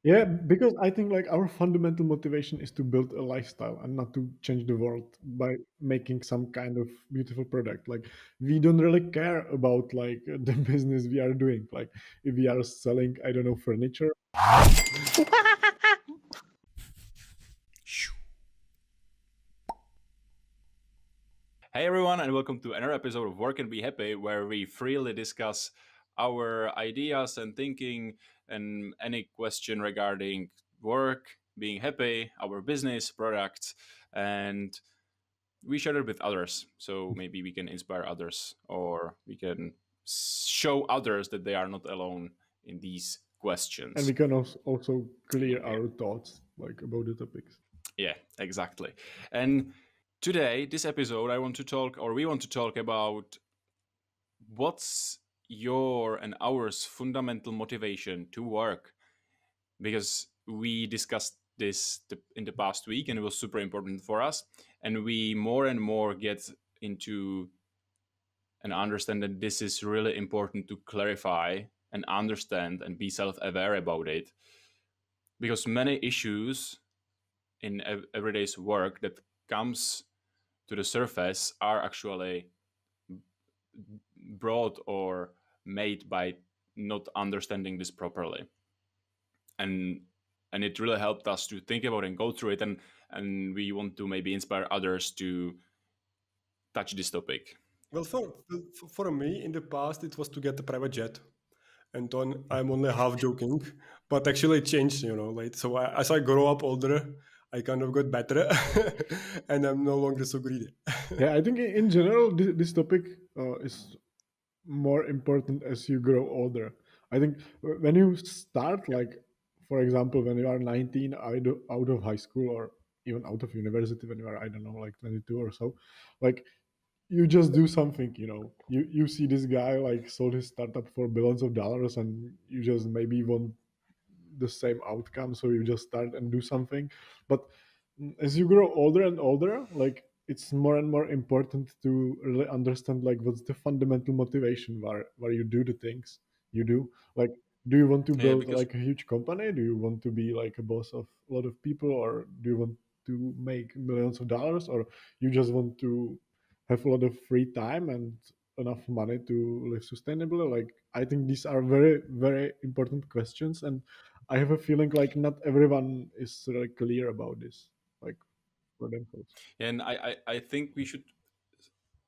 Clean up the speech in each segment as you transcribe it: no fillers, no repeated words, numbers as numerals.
Yeah, because I think like our fundamental motivation is to build a lifestyle and not to change the world by making some kind of beautiful product. Like we don't really care about like the business we are doing. Like if we are selling, I don't know, furniture. Hey everyone, and welcome to another episode of Work and Be Happy, where we freely discuss our ideas and thinking and any question regarding work, being happy, our business, products, and we share it with others. So maybe we can inspire others or we can show others that they are not alone in these And we questions. can also clear Yeah, our thoughts like about the topics. yeah, exactly. And today, this episode, I want to talk, or we want to talk about what's your and ours fundamental motivation to work, because we discussed this in the past week and it was super important for us, and we more and more get into and understand that this is really important to clarify and understand and be self-aware about it, because many issues in everyday's work that comes to the surface are actually brought or made by not understanding this properly, and it really helped us to think about and go through it, and we want to maybe inspire others to touch this topic. Well, for me, in the past, it was to get a private jet, and then I'm only half joking, but actually it changed, like so. As I grow up older, I kind of got better, and I'm no longer so greedy. Yeah, I think in general this topic is more important as you grow older. I think when you start, like for example, when you are 19, out of high school or even out of university, when you are, I don't know, like 22 or so, like you just do something. You see this guy like sold his startup for billions of dollars, and you just maybe want the same outcome, so you just start and do something. But as you grow older and older, like it's more and more important to really understand like what's the fundamental motivation where you do the things you do. Like, do you want to Yeah, build because like a huge company? Do you want to be like a boss of a lot of people, or do you want to make millions of dollars, or you just want to have a lot of free time and enough money to live sustainably? Like, I think these are very, very important questions, and I have a feeling like not everyone is really clear about this, like for themselves. and I think we should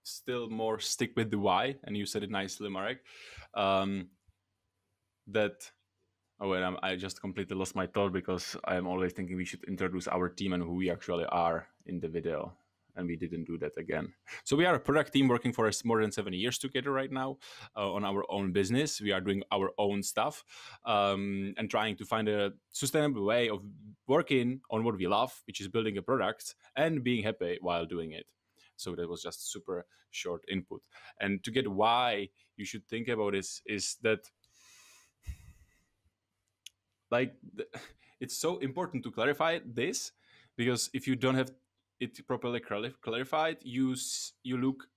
still more stick with the why, and you said it nicely, Marek. Um, that Oh wait, I just completely lost my thought because I'm always thinking we should introduce our team and who we actually are in the video, and we didn't do that again. So we are a product team working for us more than 7 years together right now on our own business. We are doing our own stuff and trying to find a sustainable way of working on what we love, which is building a product and being happy while doing it. So that was just super short input. And to get why you should think about this is that like it's so important to clarify this, because if you don't have it properly clarified, you look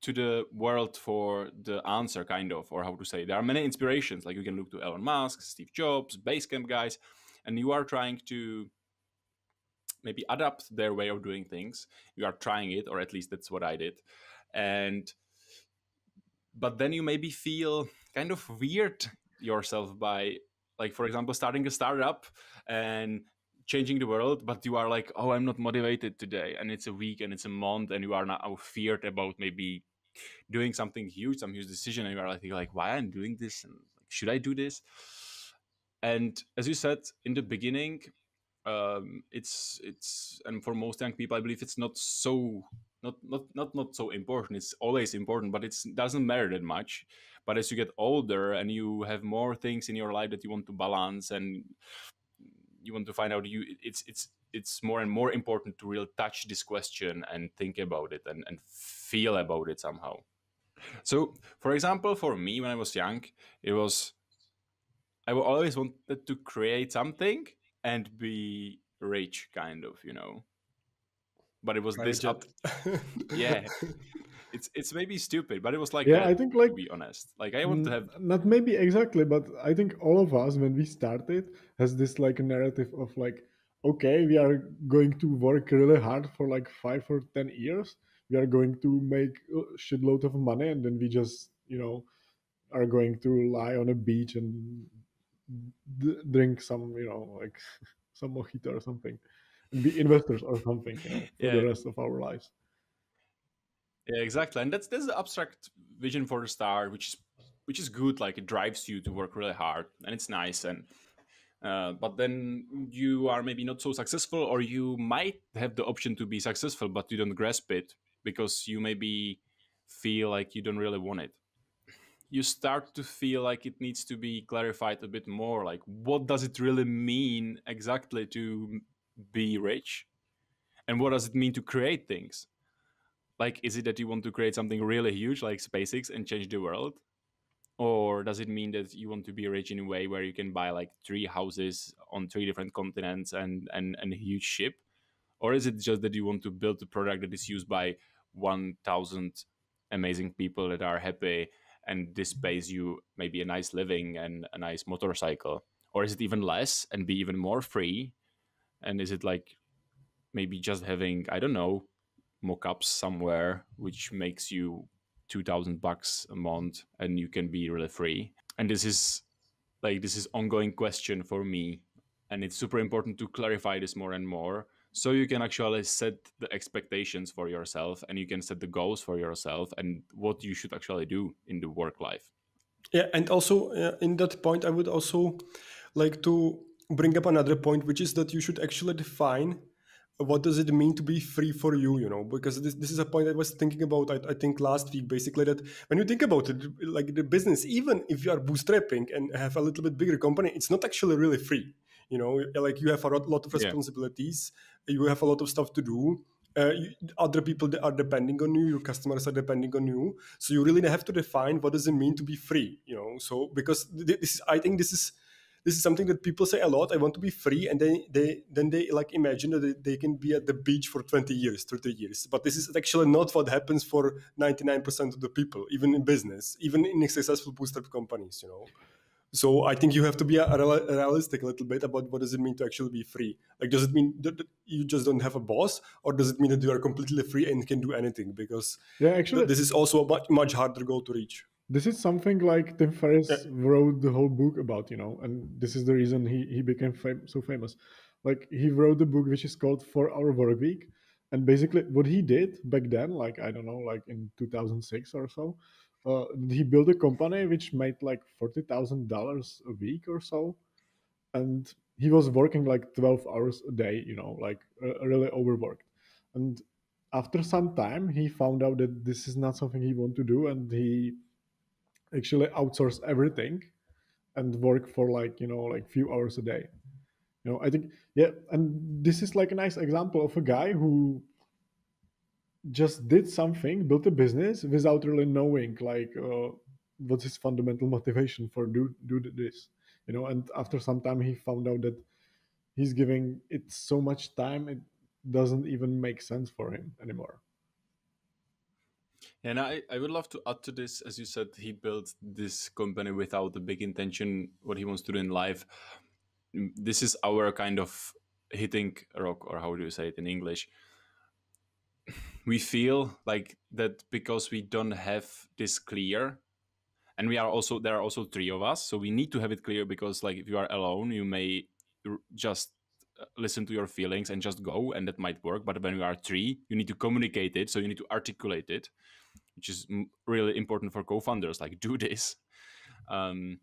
to the world for the answer, kind of, or how to say, there are many inspirations, like you can look to Elon Musk, Steve Jobs, Basecamp guys, and you are trying to maybe adapt their way of doing things. You are trying it, or at least that's what I did. And but then you maybe feel kind of weird yourself by, like, for example, starting a startup and changing the world, but you are like, oh, I'm not motivated today, and it's a week and it's a month, and you are now feared about maybe doing something huge, some huge decision, and you are like why I'm doing this, and like, should I do this? And as you said in the beginning, it's and for most young people, I believe it's not so not so important. It's always important, but it doesn't matter that much. But as you get older and you have more things in your life that you want to balance, and you want to find out, it's more and more important to really touch this question and think about it and feel about it somehow. So for example, for me, when I was young, it was, I always wanted to create something and be rich, kind of, but it was Private this jet. up. Yeah, It's maybe stupid, but it was like Yeah, I that, think to like be honest. Like I want to have. not maybe exactly, but I think all of us when we started has this like narrative of like, okay, we are going to work really hard for like 5 or 10 years. We are going to make a shitload of money, and then we just are going to lie on a beach and drink some like some mojito or something, and be investors or something for the Yeah, rest of our lives. yeah, exactly. And that's the abstract vision for the star, which is good. Like it drives you to work really hard, and it's nice. And but then you are maybe not so successful, or you might have the option to be successful, but you don't grasp it because you maybe feel like you don't really want it. You start to feel like it needs to be clarified a bit more. Like, what does it really mean exactly to be rich, and what does it mean to create things? Like, is it that you want to create something really huge like SpaceX and change the world? Or does it mean that you want to be rich in a way where you can buy like 3 houses on 3 different continents and a huge ship? Or is it just that you want to build a product that is used by 1,000 amazing people that are happy, and this pays you maybe a nice living and a nice motorcycle? Or is it even less and be even more free? And is it like maybe just having, I don't know, mock-ups somewhere which makes you $2,000 a month and you can be really free? And this is ongoing question for me, and it's super important to clarify this more and more, so you can actually set the expectations for yourself, and you can set the goals for yourself and what you should actually do in the work life. Yeah, and also in that point, I would also like to bring up another point, which is that you should actually define what does it mean to be free for you, because this is a point I was thinking about, I think last week, basically, that when you think about it, like the business, even if you are bootstrapping and have a little bit bigger company, it's not actually really free. Like you have a lot of Yeah. responsibilities, you have a lot of stuff to do. Other people that are depending on you, your customers are depending on you, so you really have to define what does it mean to be free. So because I think this is something that people say a lot. I want to be free, and then they like imagine that they can be at the beach for 20 years, 30 years. But this is actually not what happens for 99% of the people, even in business, even in successful bootstrap companies. So I think you have to be realistic a little bit about what does it mean to actually be free. Like, does it mean that you just don't have a boss, or does it mean that you are completely free and can do anything? Because Yeah, actually, this is also a much harder goal to reach. this is something like Tim Yeah. Ferriss wrote the whole book about, and this is the reason he became so famous. Like he wrote the book which is called 4 Hour Work Week, and basically what he did back then, like I don't know, like in 2006 or so, he built a company which made like $40,000 a week or so, and he was working like 12 hours a day, like really overworked. And after some time, he found out that this is not something he wanted to do, and he actually outsource everything and work for like like few hours a day. I think, yeah, and this is like a nice example of a guy who just did something, built a business without really knowing like what's his fundamental motivation for do this. And after some time he found out that he's giving it so much time it doesn't even make sense for him anymore. And I would love to add to this, as you said, he built this company without a big intention what he wants to do in life. This is our kind of hitting a rock, or how do you say it in English? We feel like that because we don't have this clear, and there are also 3 of us, so we need to have it clear, because like if you are alone, you may just listen to your feelings and just go, and that might work. But when you are three, you need to communicate it, so you need to articulate it, which is really important for co-founders, like do this. um,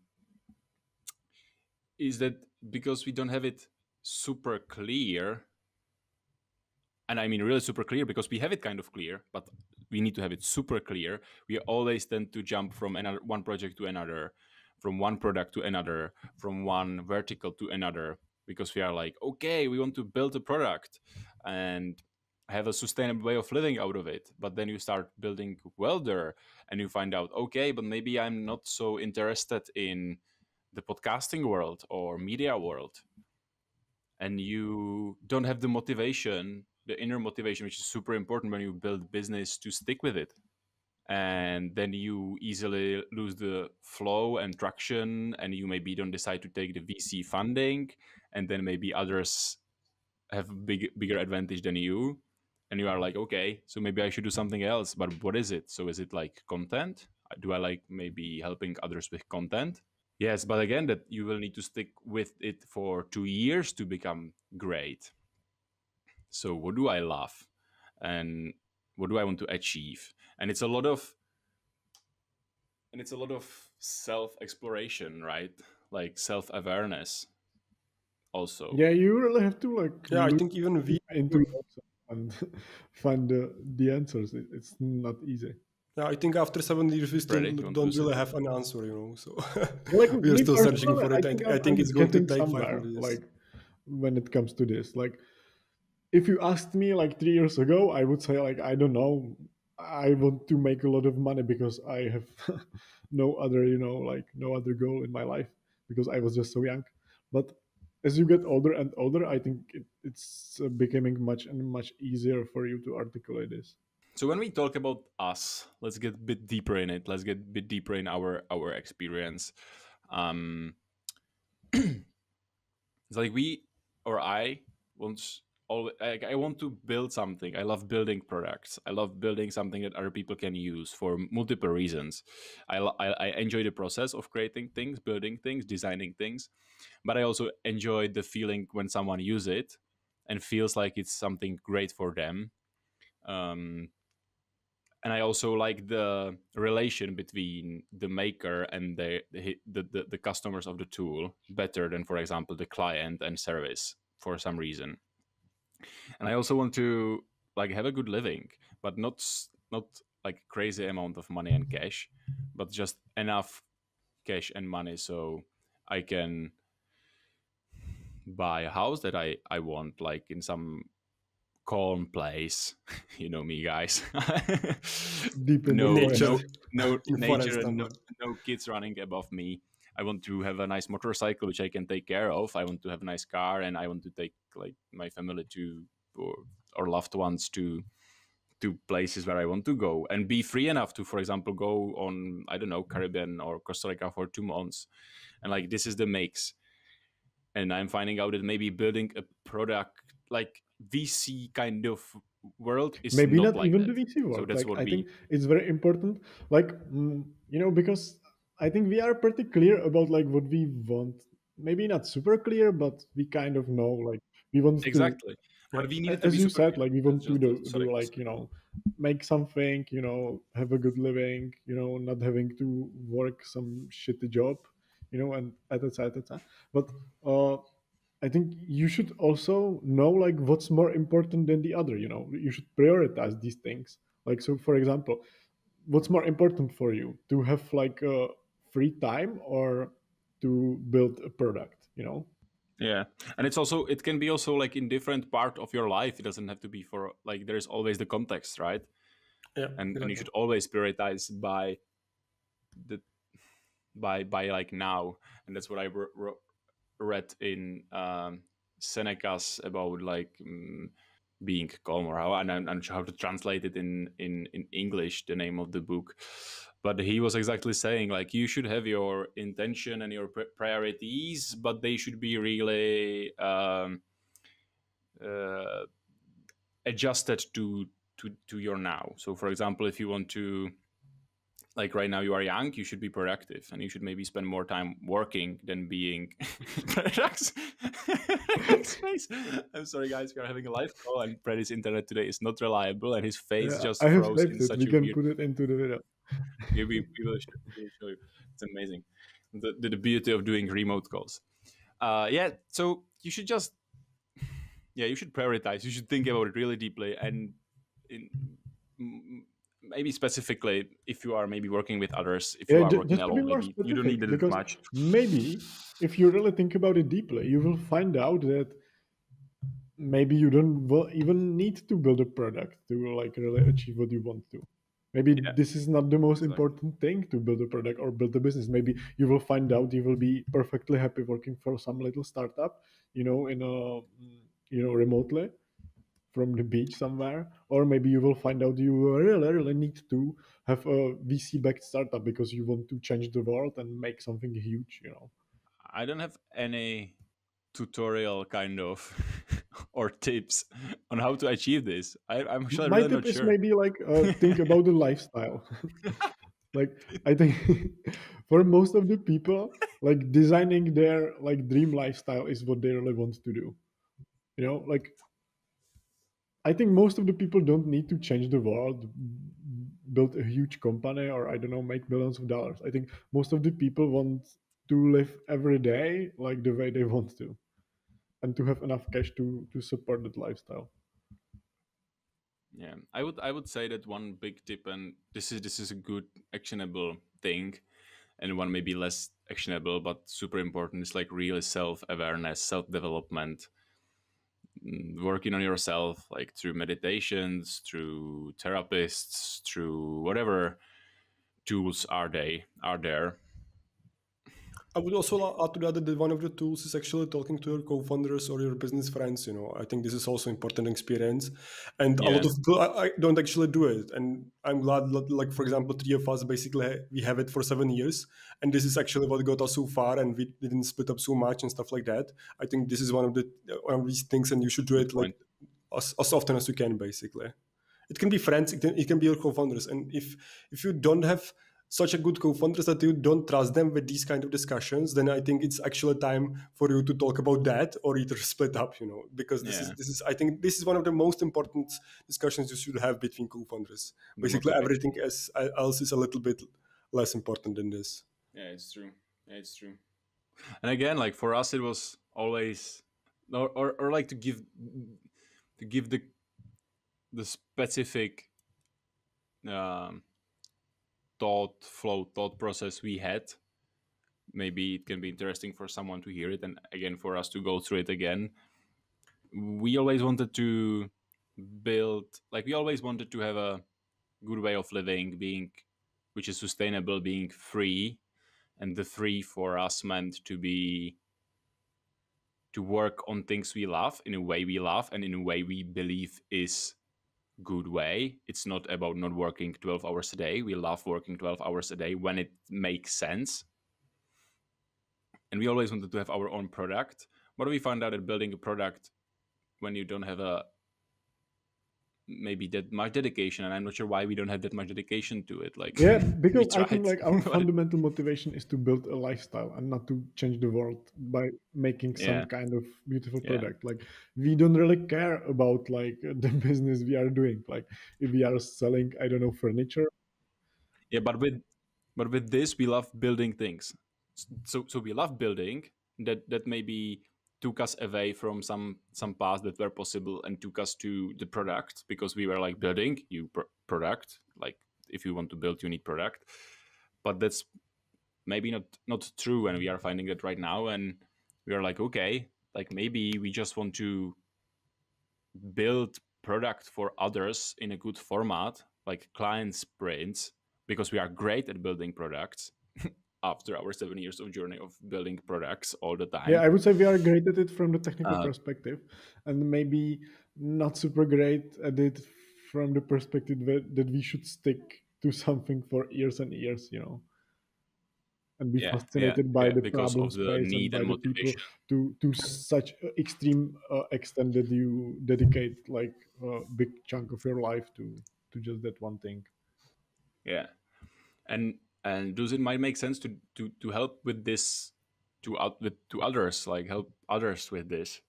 is that because we don't have it super clear, and I mean really super clear, because we have it kind of clear, but we need to have it super clear. We always tend to jump from one project to another, from one product to another, from one vertical to another, because we are like, okay, we want to build a product and have a sustainable way of living out of it. But then you start building welder, and you find out, okay, but maybe I'm not so interested in the podcasting world or media world, and you don't have the motivation, the inner motivation, which is super important when you build business, to stick with it. and then you easily lose the flow and traction, and you maybe don't decide to take the VC funding, and then maybe others have bigger advantage than you, and you are like, okay, so maybe I should do something else. But what is it? So is it like content? Do I like maybe helping others with content? Yes, but again, that you will need to stick with it for 2 years to become great. So what do I love, and what do I want to achieve? And it's a lot of self exploration, right? Like self awareness also. Yeah, you really have to like Yeah, I look think even deep we. into yourself and find the answers. It's not easy. Yeah, I think after 7 years we still Freddy, you want to don't say? really have an answer, you know. So Like we are me still searching personally, for I it. think I think I'm it's going to getting take five somewhere. more years. Like when it comes to this, like if you asked me like 3 years ago, I would say like I don't know. I want to make a lot of money because I have no other, like no other goal in my life because I was just so young. But as you get older and older, I think it's becoming much and much easier for you to articulate this. So when we talk about us, let's get a bit deeper in it. Let's get a bit deeper in our experience. Um, it's like we or I want I want to build something. I love building products. I love building something that other people can use for multiple reasons. I enjoy the process of creating things, building things, designing things, but I also enjoy the feeling when someone uses it and feels like it's something great for them. Um, and I also like the relation between the maker and the customers of the tool better than, for example, the client and service for some reason. And I also want to like have a good living, but not like crazy amount of money and cash, but just enough cash and money so I can buy a house that I want, like in some calm place. You know me, guys. Deep in the no forest. no Nature no in nature forest and no, somewhere. no kids running above me. I want to have a nice motorcycle which I can take care of. I want to have a nice car, and I want to take like my family to or, or loved ones to places where I want to go and be free enough to, for example, go on, I don't know, Caribbean or Costa Rica for 2 months. And like this is the mix. And I'm finding out that maybe building a product like VC kind of world is Maybe not not like even the that. VC So world. that's Like what I think we it's very important. Like because I think we are pretty clear about like what we want. Maybe not super clear, but we kind of know. Like we want to, exactly. Yeah, But we needed to as be you super said, clear. like we That's want to just the do sorry, like make something. Have a good living. Not having to work some shitty job. And etc. etc. But uh, I think you should also know like what's more important than the other. You should prioritize these things. Like so, for example, what's more important for you to have like free time or to build a product? yeah. And it's also it can be also like in different part of your life. It doesn't have to be for like there's always the context, right? yeah, And you exactly. should always prioritize the by like now. And that's what I read in Seneca's about like being calm, or how, and I'm not sure how to translate it in English, the name of the book. But he was exactly saying like you should have your intention and your priorities, but they should be really uh, adjusted to your now. So for example, if you want to, like right now you are young, you should be productive, and you should maybe spend more time working than being products. Face. I'm sorry guys, we are having a live call and Freddy's internet today is not reliable and his face Yeah, just I have froze saved in it. such We a can weird. put it into the video. We will show you. It's amazing, the beauty of doing remote calls. Yeah, so you should just, yeah, you should prioritize, you should think about it really deeply, and in, maybe specifically if you are maybe working with others, if you Yeah, are working just to be alone, more maybe you don't need specific, it that because much. maybe if you really think about it deeply, you will find out that maybe you don't even need to build a product to like really achieve what you want to. Maybe Yeah, this is not the most exactly. important thing to build a product or build a business. Maybe you will find out you will be perfectly happy working for some little startup, in a remotely from the beach somewhere, or maybe you will find out you really need to have a VC backed startup because you want to change the world and make something huge, you know. I don't have any tutorial kind of or tips on how to achieve this. I'm actually My really tip not is sure. maybe like think about the lifestyle. Like I think for most of the people, like designing their like dream lifestyle is what they really want to do. You know, like I think most of the people don't need to change the world, build a huge company, or I don't know, make millions of dollars. I think most of the people want to live every day like the way they want to, and to have enough cash to support that lifestyle. Yeah, I would say that one big tip, and this is a good actionable thing, and one maybe less actionable but super important, is like real self awareness, self development, working on yourself, like through meditations, through therapists, through whatever tools are there. I would also add to that one of the tools is actually talking to your co-founders or your business friends. I think this is also important experience, and a lot Yeah, of people I don't actually do it. And I'm glad, that, like for example, three of us basically we have it for 7 years, and this is actually what got us so far, and we didn't split up so much and stuff like that. I think this is one of these things, and you should do good it like point. as often as you can, basically. It can be friends, it can be your co-founders, and if you don't have such a good co-founders that you don't trust them with these kind of discussions, then I think it's actually time for you to talk about that or either split up, because this is Yeah, this is I think this is one of the most important discussions you should have between co-founders. the Basically motivation. everything else is a little bit less important than this. Yeah, it's true. Yeah, it's true. And again, like for us, it was always, or like to give the specific um, thought process we had. Maybe it can be interesting for someone to hear it, and again for us to go through it again. We always wanted to we always wanted to have a good way of living, being which is sustainable, being free, and the free for us meant to work on things we love in a way we love and in a way we believe is good way. It's not about not working 12 hours a day. We love working 12 hours a day when it makes sense. And we always wanted to have our own product. But we found out that building a product when you don't have a maybe that much dedication, and I'm not sure why we don't have that much dedication to it. Like Yeah, we because I think tried, like our but fundamental motivation is to build a lifestyle and not to change the world by making some yeah, kind of beautiful yeah, product. Like we don't really care about like the business we are doing. Like if we are selling, I don't know, furniture. yeah. But with this, we love building things. So we love building. That maybe took us away from some paths that were possible and took us to the product because we were like building product. Like if you want to build, you need product. But that's maybe not true, and we are finding that right now. And we are like, okay, like maybe we just want to build product for others in a good format, like client sprints, because we are great at building products after our 7 years of journey of building products all the Yeah, time. I would say we are great at it from the technical Uh, perspective, and maybe not super great at it from the perspective that we should stick to something for years and years, you know, and be fascinated by yeah, the because problem of the space and need by and the people motivation. to such a extreme extent that you dedicate like a big chunk of your life to just that one thing. Yeah, and does it might make sense to help with this to others, like help others with this,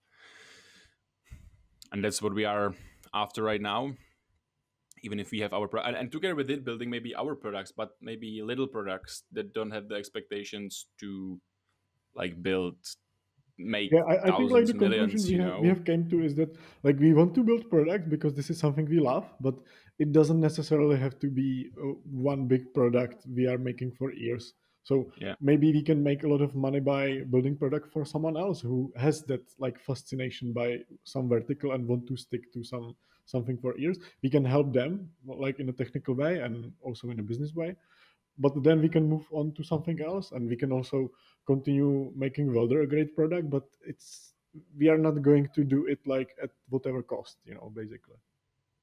and that's what we are after right now. Even if we have our and together with it building maybe our products, but maybe little products that don't have the expectations to like build make Yeah, I think like the thousands conclusion millions, you we know. have came to is that like we want to build products because this is something we love, but it doesn't necessarily have to be one big product we are making for years. So Yeah, maybe we can make a lot of money by building product for someone else who has that like fascination by some vertical and want to stick to something for years. We can help them like in a technical way and also in a business way, but then we can move on to something else, and we can also continue making welder a great product, but we are not going to do it like at whatever cost, basically.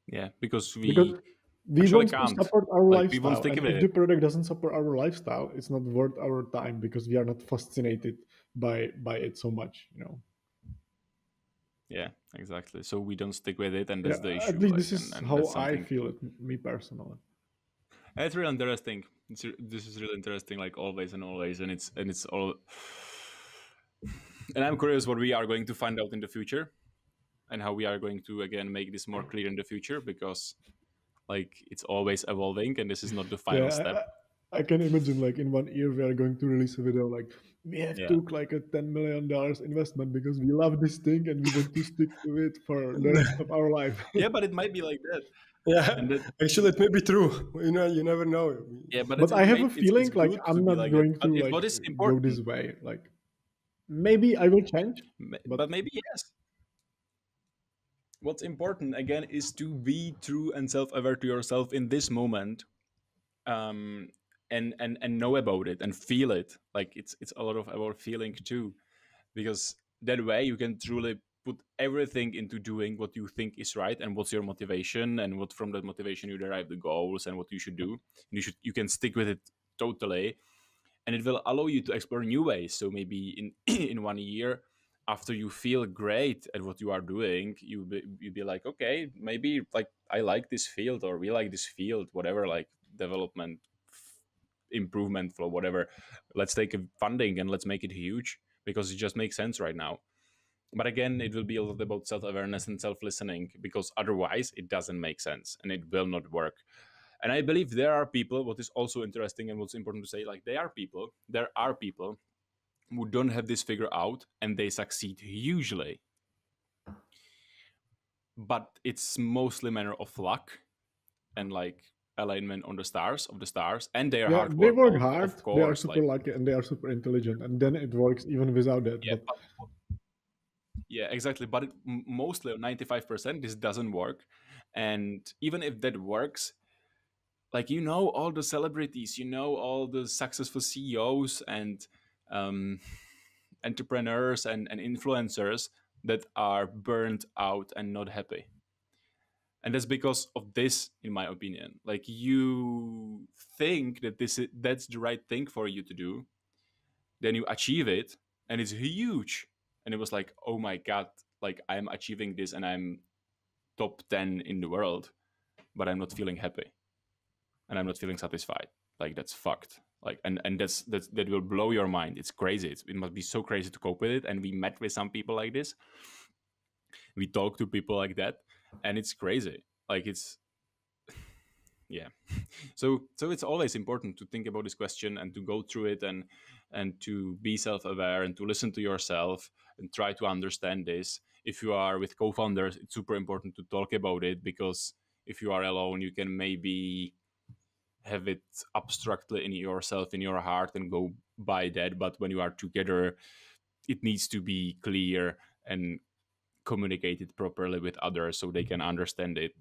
Yeah, because Because we we actually want to can't. support our Like we won't lifestyle, stick and with if it. the product doesn't support our lifestyle, it's not worth our time because we are not fascinated by it so much. Yeah, exactly. So we don't stick with it, and Yeah, that's the at issue. least Like, this and is and how that's I something. feel it, me personally. And it's really interesting. This is really interesting. Like always and always, and it's all. And I'm curious what we are going to find out in the future, and how we are going to again make this more clear in the future, because like it's always evolving, and this is not the final Yeah, step. I can imagine like in 1 year we are going to release a video like we have Yeah, took like a $10 million investment because we love this thing and we want to stick to it for the rest of our life. yeah, but it might be like that, Yeah, and that actually, it may be true. You never know. yeah, but But I have a it's feeling like good to I'm be not like that. going But to what like is go important? this way. Like maybe I will change, but But maybe yes. What's important again is to be true and self-aware to yourself in this moment, um, and know about it and feel it. Like it's a lot of about feeling too, because that way you can truly put everything into doing what you think is right and what's your motivation, and what from that motivation you derive the goals and what you should do. You can stick with it totally, and it will allow you to explore new ways. So maybe in in 1 year, after you feel great at what you are doing, you be like, okay, maybe like I like this field, or we like this field, whatever, like development, improvement flow, whatever. Let's take a funding and let's make it huge, because it just makes sense right now. But again, it will be a lot about self-awareness and self-listening, because otherwise it doesn't make sense and it will not work. And I believe there are people, what is also interesting and what's important to say, like there are people who don't have this figure out and they succeed hugely, but it's mostly matter of luck and like alignment on the stars of the stars and their yeah, hard they work, work of hard. They are course. super Like lucky and they are super intelligent, and then it works even without that. yeah, But yeah, exactly. But mostly 95% this doesn't work, and even if that works, like all the celebrities, all the successful CEOs and um, entrepreneurs and influencers that are burnt out and not happy. And that's because of this, in my opinion. Like you think that that's the right thing for you to do, then you achieve it, and it's huge. And it was like, oh my god, like I'm achieving this and I'm top 10 in the world, but I'm not feeling happy and I'm not feeling satisfied. Like that's fucked. Like and that will blow your mind. It's crazy. It must be so crazy to cope with it. And we met with some people like this. We talk to people like that, and it's crazy. Like it's yeah. So it's always important to think about this question and to go through it, and to be self-aware and to listen to yourself and try to understand this. If you are with co-founders, it's super important to talk about it, because if you are alone, you can maybe have it abstractly in yourself, in your heart, and go by that. But when you are together, it needs to be clear and communicated properly with others so they can understand it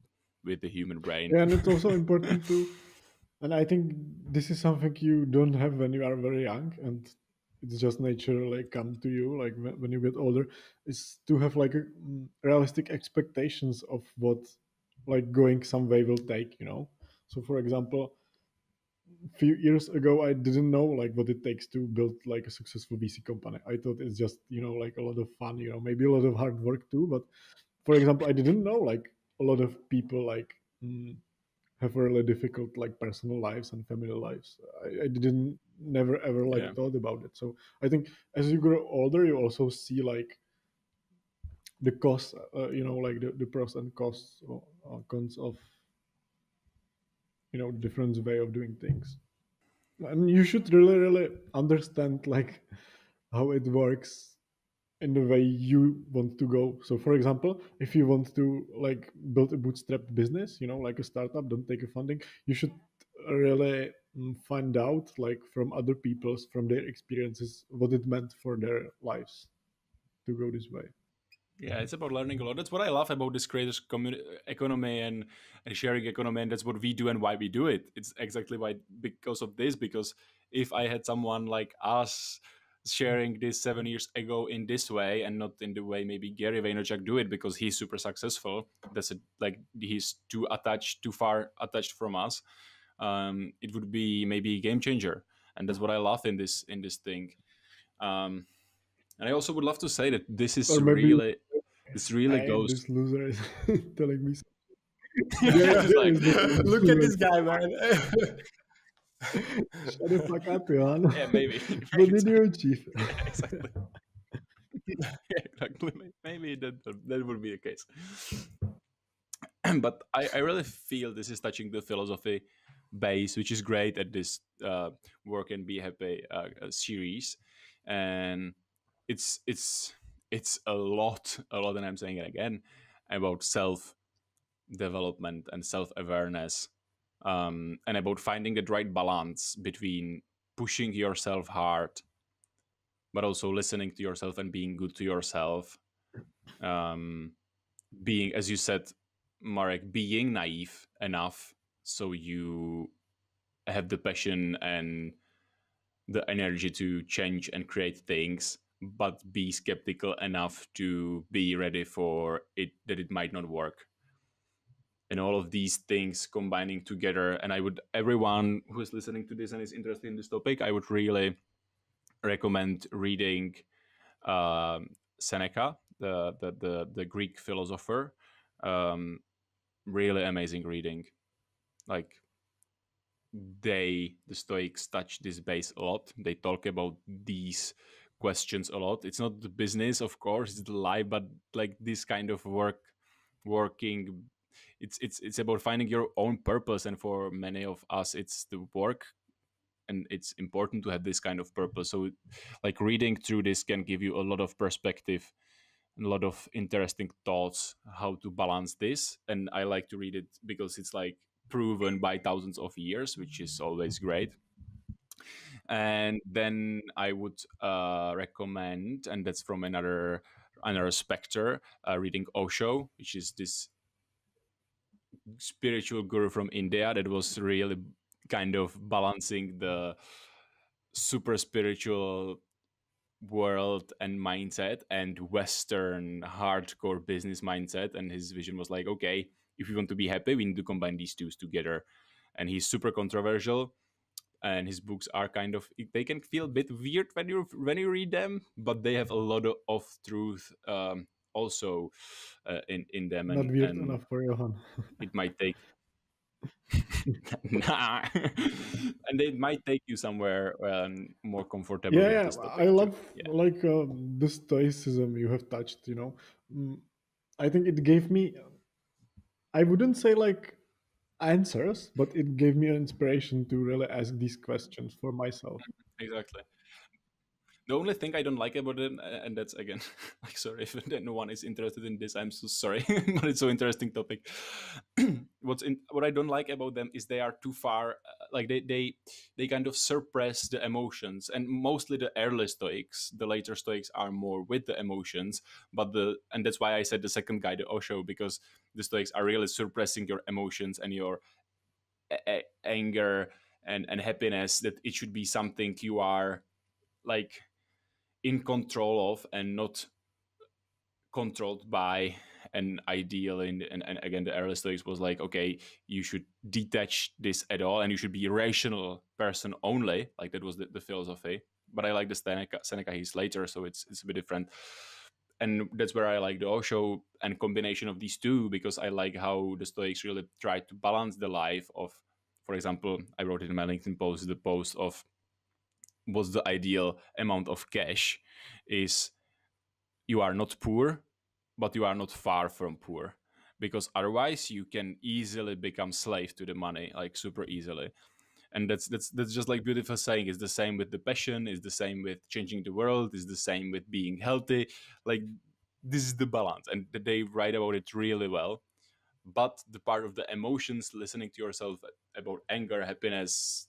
with the human brain. yeah, and it's also important to, and I think this is something you don't have when you are very young, and it's just naturally come to you like when you get older, is to have like realistic expectations of what like going some way will take. So for example, a few years ago I didn't know like what it takes to build like a successful VC company. I thought it's just like a lot of fun, maybe a lot of hard work too. But for example, I didn't know like a lot of people like have really difficult like personal lives and family lives. I didn't never ever Yeah. like thought about it. So I think as you grow older, you also see like the costs, like the pros and costs or cons of different way of doing things. And you should really really understand like how it works in the way you want to go. So for example, if you want to like build a bootstrapped business, like a startup, don't take a funding, you should really find out like from other people's, from their experiences, what it meant for their lives to go this way. Yeah, it's about learning a lot. That's what I love about this creators economy and sharing economy, and that's what we do and why we do it. It's exactly why, because of this. Because if I had someone like us sharing this 7 years ago in this way and not in the way maybe Gary Vaynerchuk do it because he's super successful. That's like he's too attached, too far attached from us. It would be maybe a game changer, and that's what I love in this thing. And I also would love to say that Or maybe, this really hey, goes. this loser is telling me. There, Just there like is the one. Look at this guy, man. Shut the fuck up, Johan. yeah, maybe What did you achieve? yeah, exactly. Yeah, exactly. Maybe that would be the case. But I really feel this is touching the philosophy base, which is great at this Work and Be Happy series, and it's a lot, and I'm saying it again about self development and self awareness, and about finding the right balance between pushing yourself hard, but also listening to yourself and being good to yourself. Um, being, as you said, Marek, being naive enough so you have the passion and the energy to change and create things, but be skeptical enough to be ready for it that it might not work. And all of these things combining together. And I would, everyone who is listening to this and is interested in this topic, I would really recommend reading Seneca, the Greek philosopher. Um, Really amazing reading. Like the Stoics touch this base a lot. They talk about these questions a lot. It's not the business, of course, it's the life, but like this kind of working. It's about finding your own purpose, and for many of us, it's the work, and it's important to have this kind of purpose. So, like reading through this can give you a lot of perspective, a lot of interesting thoughts how to balance this. And I like to read it because it's like proven by thousands of years, which is always great. And then I would recommend, and that's from another specter, reading Osho, which is this spiritual guru from India that was really kind of balancing the super spiritual world and mindset and Western hardcore business mindset. And his vision was like, okay, if we want to be happy, we need to combine these two together. And he's super controversial, and his books are kind of, they can feel a bit weird when you read them, but they have a lot of truth, also in them, Not weird and enough for Johan. it might take nah. And it might take you somewhere more comfortable Yeah, with yeah. this I topic too. love Yeah. like the stoicism you have touched. I think it gave me. I wouldn't say like answers, but it gave me an inspiration to really ask these questions for myself. Exactly. The only thing I don't like about it, and that's again, like, sorry if no one is interested in this, I'm so sorry, but it's so interesting topic. What I don't like about them is they are too far, like they kind of suppress the emotions, and mostly the early Stoics. The later Stoics are more with the emotions, and that's why I said the second guy, the Osho, because the Stoics are really suppressing your emotions and your anger and happiness. That it should be something you are like in control of and not controlled by an ideal. And again, the early Stoics was like, okay, you should detach this at all, and you should be a rational person only. Like that was the philosophy. But I like the Seneca he's later, so it's a bit different. And that's where I like the Osho and combination of these two, because I like how the Stoics really try to balance the life of, for example, I wrote it in my LinkedIn post, the post of what's the ideal amount of cash is. You are not poor, but you are not far from poor, because otherwise you can easily become slave to the money, like super easily. And that's just like beautiful saying. It's the same with the passion, it's the same with changing the world, it's the same with being healthy. Like this is the balance, and they write about it really well. But the part of the emotions, listening to yourself about anger, happiness,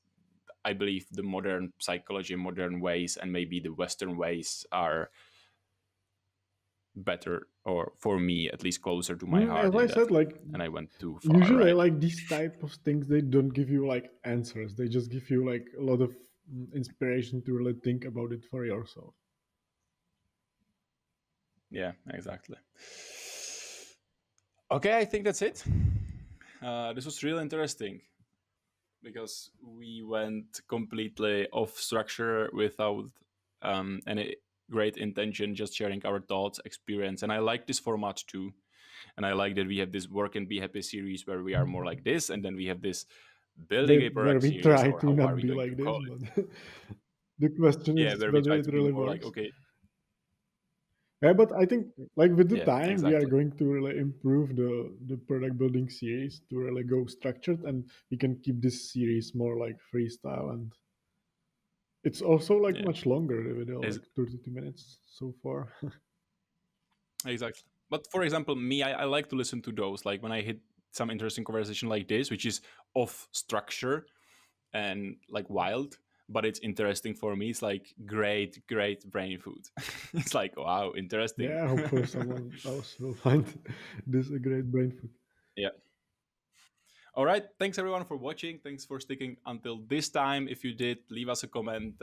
I believe the modern psychology, modern ways, and maybe the Western ways are better, or for me at least closer to my As heart I in that. said, like And I went too far, usually right? like these type of things, they don't give you like answers. They just give you like a lot of inspiration to really think about it for yourself. Yeah, exactly. Okay, I think that's it. This was really interesting because we went completely off structure without any great intention, just sharing our thoughts, experience. And I like this format too. And I like that we have this Work and Be Happy series where we are more like this, and then we have this Building a Where Product we series, try or to how are not we be going to like this, call it? but the question Yeah, is where we whether try it to be really more like, works. okay, Yeah, but I think like with the yeah, time we are exactly. going to really improve the product building series to really go structured, and we can keep this series more like freestyle, and it's also like Yeah, much longer the video, Ex- like 32 minutes so far. exactly. But for example, me, I like to listen to those, like when I hit some interesting conversation like this, which is off structure and like wild, but it's interesting for me. It's like great brain food. It's like, wow, interesting. Yeah, hopefully someone else will find this a great brain food. Yeah. All right. Thanks everyone for watching. Thanks for sticking until this time. If you did, leave us a comment.